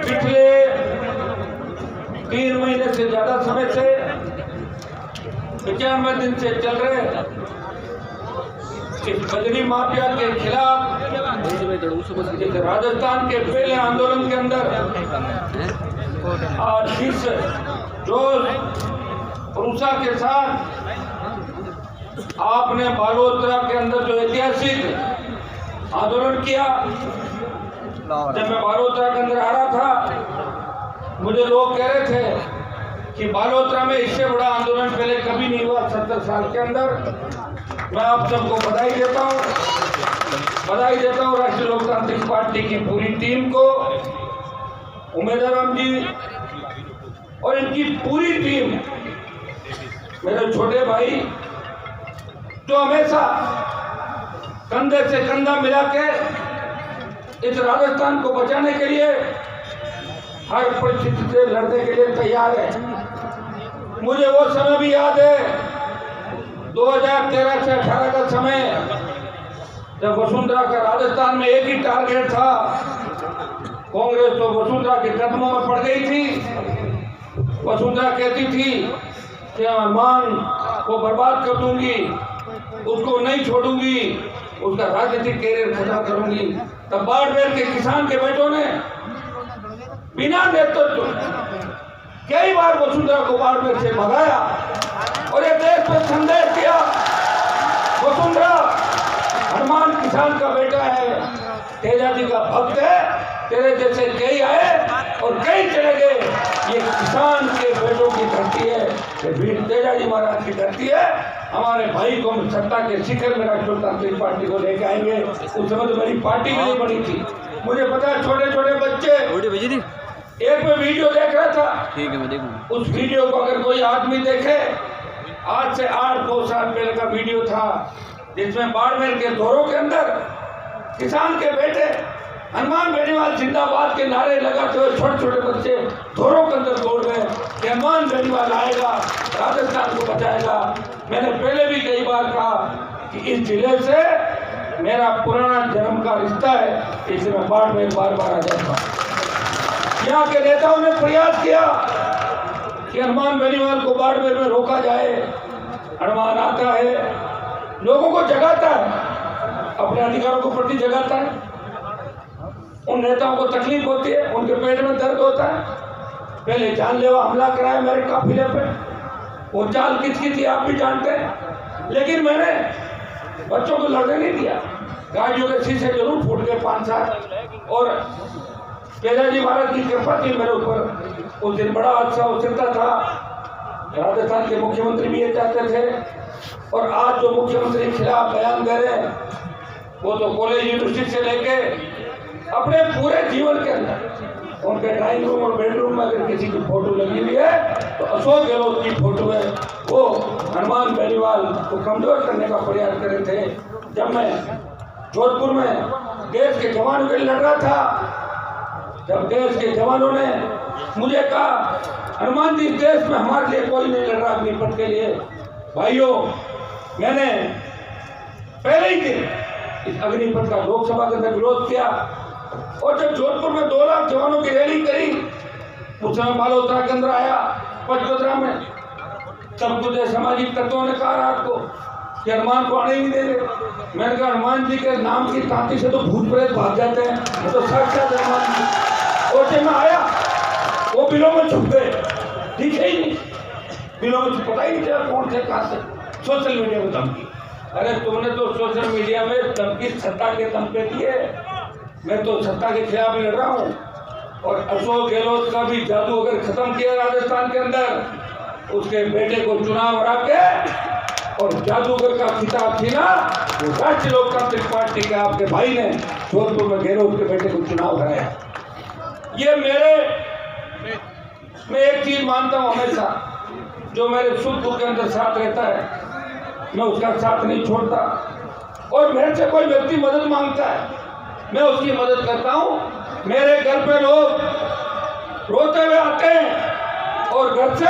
पिछले 3 महीने से ज्यादा समय से 95 दिन से चल रहे इस बजरी माफिया के खिलाफ राजस्थान के पहले आंदोलन के अंदर और जिस जोश उत्साह के साथ आपने बालोतरा के अंदर जो ऐतिहासिक आंदोलन किया, जब मैं बालोतरा के अंदर आ रहा था मुझे लोग कह रहे थे कि बालोतरा में इससे बड़ा आंदोलन पहले कभी नहीं हुआ 70 साल के अंदर। मैं आप सबको बधाई देता हूँ राष्ट्रीय लोकतांत्रिक पार्टी की पूरी टीम को, उमेदवार जी और इनकी पूरी टीम, मेरे छोटे भाई जो हमेशा कंधे से कंधा मिला के इस राजस्थान को बचाने के लिए हर परिस्थिति से लड़ने के लिए तैयार है। मुझे वो समय भी याद है 2013 से 18 का समय, जब वसुंधरा का राजस्थान में एक ही टारगेट था, कांग्रेस तो वसुंधरा के कदमों में पड़ गई थी। वसुंधरा कहती थी कि मान को बर्बाद कर दूंगी, उसको नहीं छोड़ूंगी, उसका राजनीतिक कैरियर खत्म करूंगी। तब बाड़मेर के किसान के बेटों ने बिना नेतृत्व कई बार वसुंधरा को बाड़मेर से भगाया और ये देश में संदेश दिया, वसुंधरा हनुमान किसान का बेटा है, तेजा जी का भक्त है, तेरे जैसे कई आए और कई चले गए। ये किसान के बेटों की धरती है, ये वीर तेजा जी महाराज की धरती है। हमारे भाई को हम सत्ता के शिखर में राष्ट्रीय लोकतांत्रिक पार्टी को लेके आएंगे। उस समय तो मेरी पार्टी भी नहीं बनी थी। मुझे पता है छोटे छोटे बच्चे, एक में वीडियो देख रहा था, ठीक है मैं देखूंगा उस वीडियो को। अगर कोई आदमी देखे, आज से 8-9 साल पहले का वीडियो था जिसमें बाड़मेर के दौरों के अंदर किसान के बेटे हनुमान बेनीवाल जिंदाबाद के नारे लगाते हुए छोटे छोटे बच्चे दौरों के अंदर दौड़ गए कि हनुमान बेनीवाल आएगा, राजस्थान को बचाएगा। मैंने पहले भी कई बार कहा कि इस जिले से मेरा पुराना जन्म का रिश्ता है, इसलिए मैं बाड़मेर बार बार आ जाऊंगा। यहाँ के नेताओं ने प्रयास किया कि हनुमान बेनीवाल को बाड़मेर में रोका जाए। हनुमान आता है, लोगों को जगाता है, अपने अधिकारों को प्रति जगाता है। उन नेताओं को तकलीफ होती है, उनके पेट में दर्द होता है। पहले जानलेवा हमला कराया मेरे काफिले पे, वो चाल किसकी थी आप भी जानते हैं। लेकिन मैंने बच्चों को लड़ने नहीं दिया, गाड़ियों के शीशे जरूर फूट गए 5-7, और तेजा जी महाराज की कृपा थी मेरे ऊपर। उस दिन बड़ा अच्छा उत्सुकता था, राजस्थान के मुख्यमंत्री भी ये चाहते थे। और आज जो मुख्यमंत्री के खिलाफ बयान दे रहे हैं, वो तो कॉलेज यूनिवर्सिटी से लेके अपने पूरे जीवन के अंदर उनके ड्राइंग रूम और बेडरूम में अगर किसी की फोटो लगी हुई है तो अशोक गहलोत की फोटो है। वो हनुमान बेनीवाल को कमजोर करने का प्रयास कर रहे थे। जब मैं जोधपुर में देश के जवानों के लिए लड़ रहा था, जब देश के जवानों ने मुझे कहा हनुमान जी देश में हमारे लिए कोई नहीं लड़ रहा अग्निपथ के लिए, भाइयों मैंने पहले ही दिन इस अग्निपथ का लोकसभा के अंदर विरोध किया। और जब जोधपुर में 2 लाख जवानों की रैली करी, उस समय बालोतरा के अंदर आया पचगोत्रा में, तब कुछ सामाजिक तत्वों ने कहा रात को कि हनुमान को आने ही नहीं दे रहे। मैंने कहा हनुमान जी के नाम की तांती से तो भूत प्रेत भाग जाते हैं, तो साक्षात हनुमान जी। और जब मैं आया वो बिलों में छुप गए, दिखे ही नहीं, बिलों में पता ही नहीं चला कौन थे कहाँ से। सोशल मीडिया में धमकी, अरे तुमने तो सोशल मीडिया में धमकी सत्ता के दम पे दी है, मैं तो सत्ता के खिलाफ लड़ रहा हूँ। और अशोक गहलोत का भी जादू अगर खत्म किया राजस्थान के अंदर, उसके बेटे को चुनाव हरा के और जादूगर का खिताब छीना, वो राष्ट्रीय लोकतांत्रिक पार्टी के आपके भाई ने जोधपुर में गहलोत के बेटे को चुनाव हराया। ये मैं एक चीज मानता हूँ हमेशा, जो मेरे सुख दुख के अंदर साथ रहता है मैं उसका साथ नहीं छोड़ता। और मेरे से कोई व्यक्ति मदद मांगता है, मैं उसकी मदद करता हूँ। मेरे घर पे लोग रोते हुए आते हैं और घर से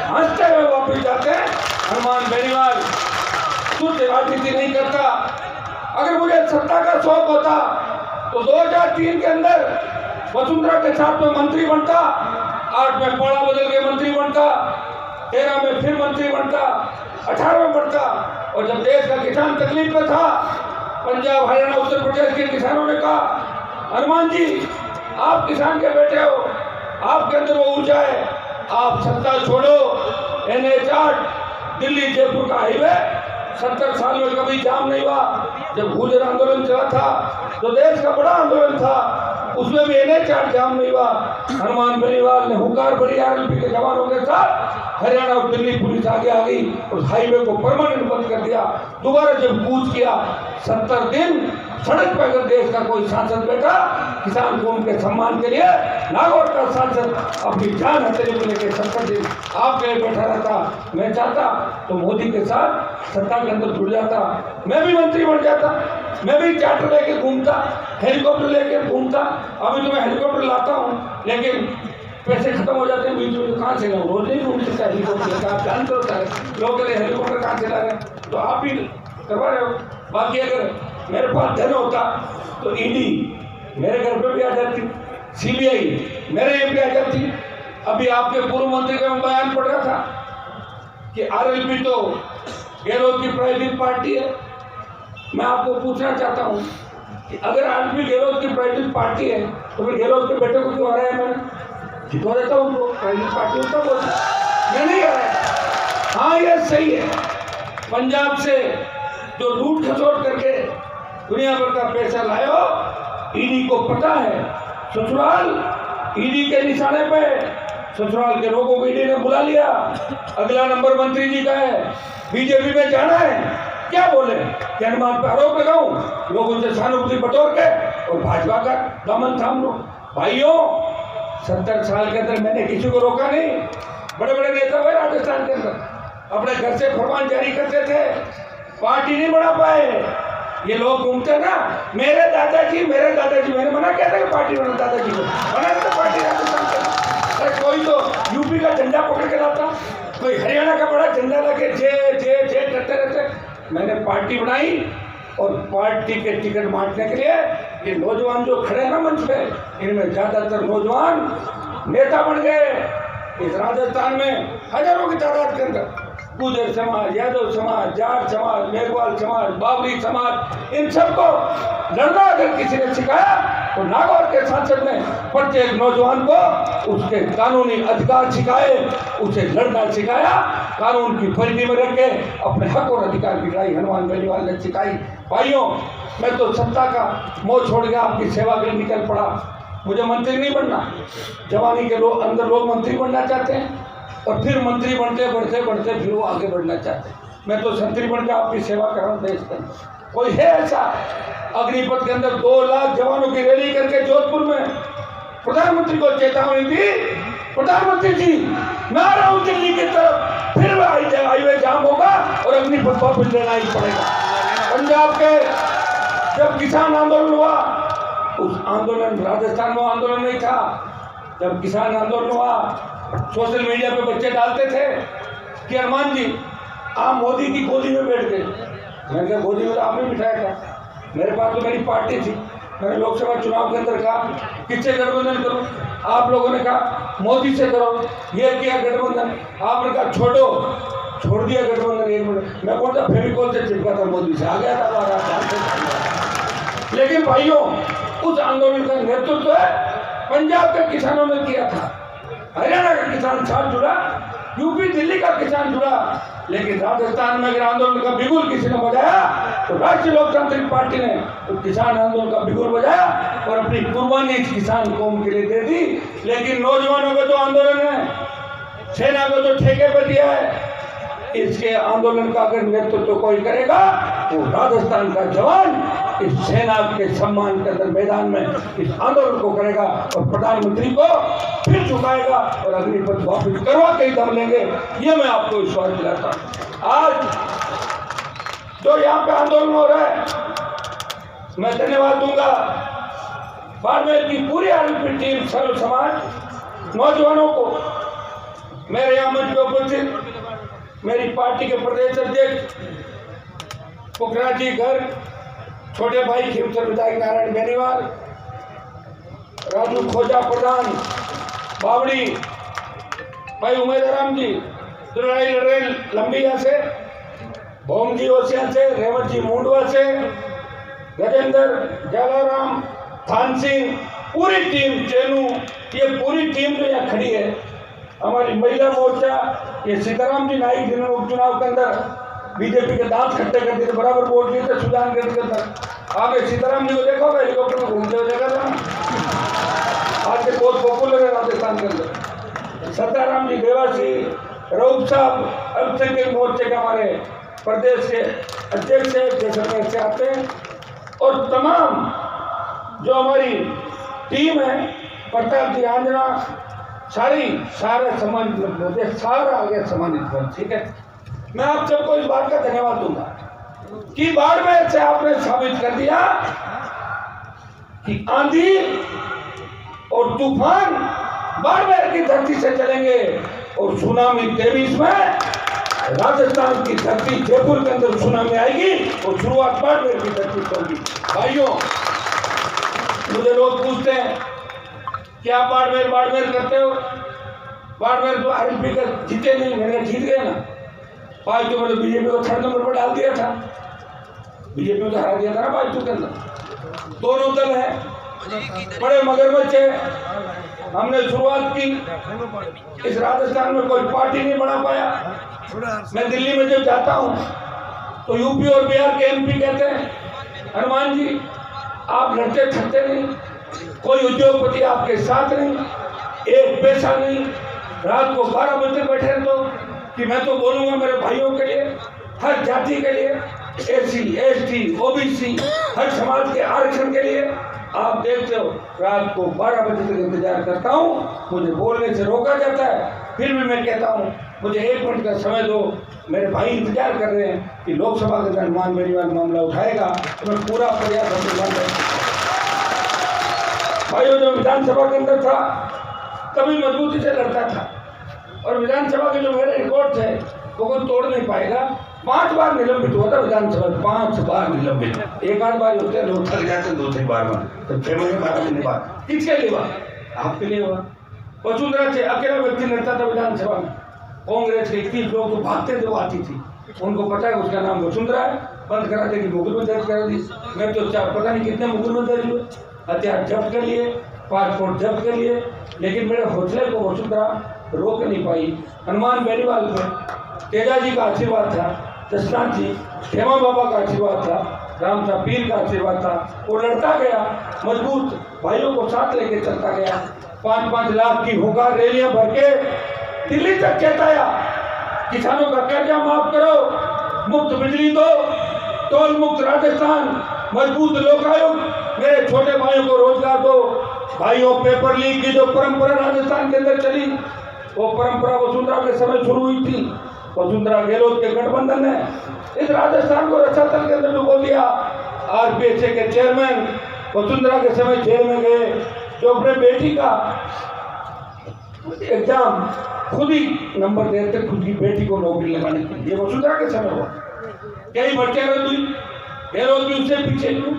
हंसते हुए वापस जाते हैं। हनुमान बेनीवाल शुद्ध राजनीति नहीं करता। अगर मुझे सत्ता का शौक होता तो 2003 के अंदर वसुंधरा के 7 में मंत्री बनता, 8 में पाड़ा बदल के मंत्री बनता, 13 में फिर मंत्री बनता, 18 में बनता। और जब देश का किसान तकलीफ में था, पंजाब, हरियाणा, उत्तर प्रदेश के किसानों ने कहा हनुमान जी आप किसान के बेटे हो, आपके अंदर वो ऊर्जा है, आप सत्ता छोड़ो। NH8 दिल्ली जयपुर का हाईवे 70 साल में कभी जाम नहीं हुआ। जब गुर्जर आंदोलन चला था तो देश का बड़ा आंदोलन था, उसमें भी NH8 जाम नहीं हुआ। हनुमान बेनीवाल ने हुंकार भरी RLP के जवानों के साथ हरियाणा और दिल्ली पुलिस आगे आ गई, उस हाईवे को परमानेंट बंद कर दिया। दोबारा जब कूच किया 70 दिन सड़क पर अगर देश का कोई सांसद बैठा किसान कौम के सम्मान के लिए, नागौर का सांसद अपनी जान हथेली में लेकर 70 दिन आपके बैठा रहता। मैं चाहता तो मोदी के साथ सत्ता के अंदर जुड़ जाता, मैं भी मंत्री बन जाता, मैं भी चार्टर लेके घूमता, हेलीकॉप्टर लेके घूमता। अभी तो मैं हेलीकॉप्टर लाता हूँ लेकिन पैसे खत्म हो जाते हैं बीच में, कहाँ से लाऊं? रोज नहीं घूम सकता हेलीकॉप्टर का, आप जानते होता है लोग कह रहे हेलीकॉप्टर कहाँ से ला रहे हैं, तो आप ही करवा रहे हो। बाकी अगर मेरे पास धन होता तो ED मेरे घर पे भी आ जाती, CBI मेरे यहाँ पे आ जाती। अभी आपके पूर्व मंत्री का बयान पढ़ रहा था कि RLP तो गहलोत की प्रायोजित पार्टी है। मैं आपको पूछना चाहता हूँ कि अगर RLP गहलोत की प्रायोजित पार्टी है तो फिर गहलोत के बेटे को क्यों हराया? मैंने जितवा देता हूँ उनको, प्रायोजित पार्टी होता बोलता, मैं नहीं हराया। हाँ ये सही है, पंजाब से जो लूट खसोट करके दुनिया भर का पैसा लाए हो, ED को पता है ससुराल ED के निशाने पे, ससुराल के लोगों को ED ने बुला लिया। अगला नंबर मंत्री जी का है, बीजेपी में जाना है, क्या बोले कि हनुमान पे आरोप लगाऊं, लोगों से सहानुभूति बटोर के और भाजपा का दामन थाम लो। भाइयों 70 साल के अंदर मैंने किसी को रोका नहीं। बड़े बड़े नेता हुए राजस्थान के अंदर, अपने घर से फरमान जारी करते थे, पार्टी नहीं बढ़ा पाए। ये लोग घूमते ना मेरे दादाजी, मैंने मना किया था कि पार्टी बना, दादाजी को बना था पार्टी राजस्थान के। अरे कोई तो यूपी का झंडा पकड़ के लाता, कोई हरियाणा का बड़ा झंडा लगे जे करते रहते। मैंने पार्टी बनाई और पार्टी के टिकट बांटने के लिए ये नौजवान जो खड़े हैं ना मंच पे, इनमें ज्यादातर नौजवान नेता बन गए। इस राजस्थान में हजारों की तादाद के अंदर गुर्जर समाज, यादव समाज, जाट समाज, मेघवाल समाज, बाबरी समाज, इन सबको लड़ना अगर किसी ने सिखाया तो नागौर के सांसद ने प्रत्येक नौजवान को उसके कानूनी अधिकार सिखाए, उसे लड़ना सिखाया, कानून की परिधि में रख के अपने हक और अधिकार की लड़ाई हनुमान बेनीवाल ने सिखाई। भाइयों मैं तो सत्ता का मोह छोड़ के आपकी सेवा के लिए निकल पड़ा। मुझे मंत्री नहीं बनना, जवानी के अंदर लोग मंत्री बनना चाहते हैं और फिर मंत्री बनते बढ़ते बढ़ते फिर वो आगे बढ़ना चाहते हैं। मैं तो संतरी बनकर आपकी सेवा कर रहा हूँ देश के अंदर। कोई है ऐसा? अग्निपथ के अंदर 2 लाख जवानों की रैली करके जोधपुर में प्रधानमंत्री को चेतावनी दी, प्रधानमंत्री जी मैं आ रहा हूँ दिल्ली की तरफ, फिर हाईवे जाम होगा और अग्निपथ वापस लेना ही पड़ेगा। पंजाब के जब किसान आंदोलन हुआ, उस आंदोलन राजस्थान में आंदोलन नहीं था, जब किसान आंदोलन हुआ सोशल मीडिया पे बच्चे डालते थे कि हनुमान जी आप मोदी की गोदी में बैठ गए। मैंने कहा गोदी में तो आपने बिठाया था, मेरे पास तो मेरी पार्टी थी। मैंने लोकसभा चुनाव के अंदर कहा किससे गठबंधन करो, आप लोगों ने कहा मोदी से करो, ये किया गठबंधन, आपने कहा छोड़ दिया गठबंधन। 1 मिनट मैं कौन सा फेविकोल से चिपका था मोदी से, आ गया था। लेकिन भाइयों उस आंदोलन का नेतृत्व पंजाब के किसानों ने किया था, हरियाणा का किसान साथ जुड़ा, यूपी दिल्ली का किसान जुड़ा। लेकिन राजस्थान में अगर आंदोलन का बिगुल किसी ने बजाया तो राष्ट्रीय लोकतांत्रिक पार्टी ने तो किसान आंदोलन का बिगुल बजाया और अपनी कुर्बानी किसान कौम के लिए दे दी। लेकिन नौजवानों का जो आंदोलन है, सेना को जो ठेके पर दिया है, इसके आंदोलन का अगर नेतृत्व कोई करेगा वो राजस्थान का जवान इस सेना के सम्मान के अंदर मैदान में इस आंदोलन को करेगा और प्रधानमंत्री को फिर झुकाएगा और अग्निपथ वापस करवा के ही दम लेंगे। ये मैं आपको विश्वास दिलाता हूँ। आज जो यहाँ पे आंदोलन हो रहा है, मैं धन्यवाद दूंगा बाड़मेर की पूरी RLP टीम, सर्व समाज, नौजवानों को। मेरे यहाँ मंच पर उपस्थित मेरी पार्टी के प्रदेश अध्यक्ष पुखराज जी गर्ग, छोटे भाई खिमसर विधायक नारायण बेनीवाल, राजू खोजा प्रधान बावड़ी, भाई उमेदराम जी तो लड़ाई लड़ रहे लंबिया से, भोम जी ओसिया से, रेवत जी मुंडवा से, गजेंद्र जलाराम, थान सिंह, पूरी टीम चेनू, ये पूरी टीम जो यहाँ खड़ी है, हमारी महिला मोर्चा, ये सीताराम जी नाइक जिन्होंने उपचुनाव के अंदर बीजेपी के दांत खट्टे कर दिए, बराबर वोट दिए थे सुजानगढ़ के अंदर। आपने सीताराम जी को देखा होगा हेलीकॉप्टर में घूमते हुए देखा था, आज के बहुत पॉपुलर है राजस्थान के अंदर। सत्याराम जी देवासी, रऊफ साहब अल्पसंख्यक मोर्चे के हमारे प्रदेश के अध्यक्ष है, जैसलमेर से आते हैं, और तमाम जो हमारी टीम है, प्रताप जी आंजना, सारे सम्मानित, सारा आगे सम्मानित, ठीक है। मैं आप सबको इस बात का धन्यवाद दूंगा कि बाड़मेर से आपने साबित कर दिया कि आंधी और तूफान बाड़मेर की धरती से चलेंगे और सुनामी 23 में राजस्थान की धरती जयपुर के अंदर सुनामी आएगी और शुरुआत बाड़मेर की धरती से होगी। भाइयों, मुझे लोग पूछते हैं क्या बाड़मेर बाड़मेर करते हो? बाड़मेर तो आरएलपी का जीते नहीं, मैंने जीत गए ना, पार्टी मैंने बीजेपी को 3rd नंबर पर डाल दिया था, बीजेपी को हरा दिया था ना पार्टी के अंदर। दोनों दल है, बड़े मगरमच्छ है। हमने शुरुआत की, इस राजस्थान में कोई पार्टी नहीं बना पाया। मैं दिल्ली में जब जाता हूँ तो यूपी और बिहार के एमपी कहते हैं हनुमान जी आप लड़ते थकते नहीं, कोई उद्योगपति आपके साथ नहीं, एक पैसा नहीं, रात को 12 बजे बैठे हैं तो कि मैं तो बोलूंगा मेरे भाइयों के लिए, हर जाति के लिए, एससी एसटी ओबीसी हर समाज के आरक्षण के लिए। आप देखते हो रात को 12 बजे तक इंतजार करता हूँ, मुझे बोलने से रोका जाता है, फिर भी मैं कहता हूँ मुझे 1 मिनट का समय दो, मेरे भाई इंतजार कर रहे हैं कि लोकसभा के अंदर हनुमान बेनीवाल मामला उठाएगा, तो मैं पूरा प्रयास भाइयों। जो विधानसभा के अंदर था तभी मजबूती से लड़ता था, और विधानसभा के जो मेरे रिकॉर्ड थे वो कोई तोड़ नहीं पाएगा। 5 बार निलंबित हुआ था विधानसभा, 5 बार निलंबित, एक आध बार होते हैं लोग थक जाते हैं, 2-3 बार में, तो 6 महीने 12 महीने बाद। किसके लिए हुआ? आपके लिए हुआ। वसुंधरा से अकेला व्यक्ति लड़ता था विधानसभा में, कांग्रेस के 21 लोग तो भागते थे, वो आती थी, उनको पता है उसका नाम वसुंधरा है, बंद करा देगी, मुकदमे दर्ज करा दी। मैं तो पता नहीं कितने मुकदमे दर्ज हुए, हथियार जब्त कर लिए, पासपोर्ट जब्त कर लिए, लेकिन मेरे हौसले को वसुंधरा रोक नहीं पाई। हनुमान बेनीवाल पे तेजा जी का आशीर्वाद था, जसनाथ जी, खेमा बाबा का आशीर्वाद था, रामचा पीर का आशीर्वाद था, वो लड़ता गया, मजबूत भाइयों को साथ लेके चलता गया। 5-5 लाख की होकार रैलियां भर के दिल्ली तक कहता आया, किसानों का कर्जा माफ करो, मुफ्त बिजली दो, टोल मुक्त राजस्थान, मजबूत लोकायुक्त, मेरे छोटे भाइयों को रोजगार दो। भाइयों, पेपर लीक की जो परंपरा राजस्थान के अंदर चली, वो परंपरा वसुंधरा के समय शुरू हुई थी। वसुंधरा गहलोत के गठबंधन ने इस राजस्थान को रसातल के अंदर डुबो दिया। आरपीएसए के चेयरमैन वसुंधरा के समय जेल में गए, जो अपने बेटी का एग्जाम खुद ही नंबर देते, खुद की बेटी को नौकरी लगाने के लिए, वसुंधरा के समय हुआ। कई भर्तियां रद्द हुई, गहलोत भी उससे पीछे क्यों?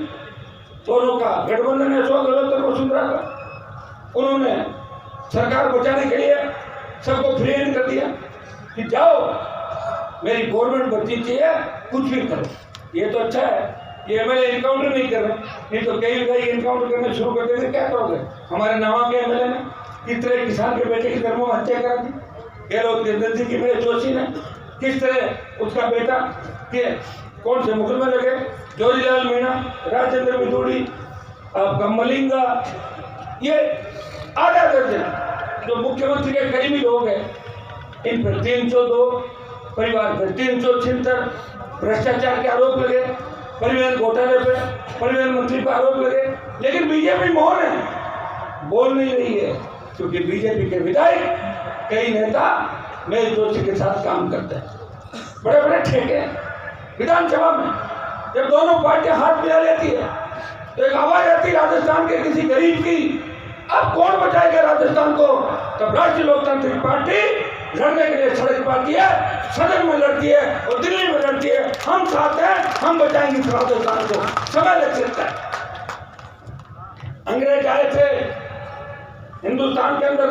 दोनों का गठबंधन है, अशोक गहलोत और वसुंधरा का। उन्होंने सरकार बचाने के लिए सबको फ्री हैंड कर दिया कि जाओ मेरी गवर्नमेंट भर्ती चाहिए, कुछ भी करो। ये तो अच्छा है, ये एमएलए इनकाउंटर नहीं कर रहे, नहीं तो कई इनकाउंटर करने शुरू कर देंगे, क्या करोगे? हमारे नामा के एमएलए ने कितने किसान के बेटे की गर्भों में हत्या करा दी, गहलोत के नजदीकी मेरे जोशी ने किस तरह उसका बेटा के कौन से मुकदमे लगे, जोरीलाल मीणा, राजेंद्र मिथुड़ी, आपका मलिंगा, ये आधा दर्जन जो मुख्यमंत्री के करीबी लोग हैं, इन पर 302, परिवार पर 376, भ्रष्टाचार के आरोप लगे, परिवहन घोटाले पे परिवहन मंत्री पर आरोप लगे। लेकिन बीजेपी मौन है, बोल नहीं रही है, क्योंकि बीजेपी के विधायक कई नेता मेरे जोशी के साथ काम करते हैं, बड़े बड़े ठेके विधानसभा में। जब दोनों पार्टियां हाथ मिला लेती है तो एक आवाज आती है राजस्थान के किसी गरीब की, अब कौन बचाएगा राजस्थान को? तब राष्ट्रीय लोकतांत्रिक पार्टी लड़ने के लिए सड़क पाती है, सदन में लड़ती है और दिल्ली में लड़ती है। हम साथ हैं, हम बचाएंगे राजस्थान को, समय लग सकता है। अंग्रेज आए थे हिंदुस्तान के अंदर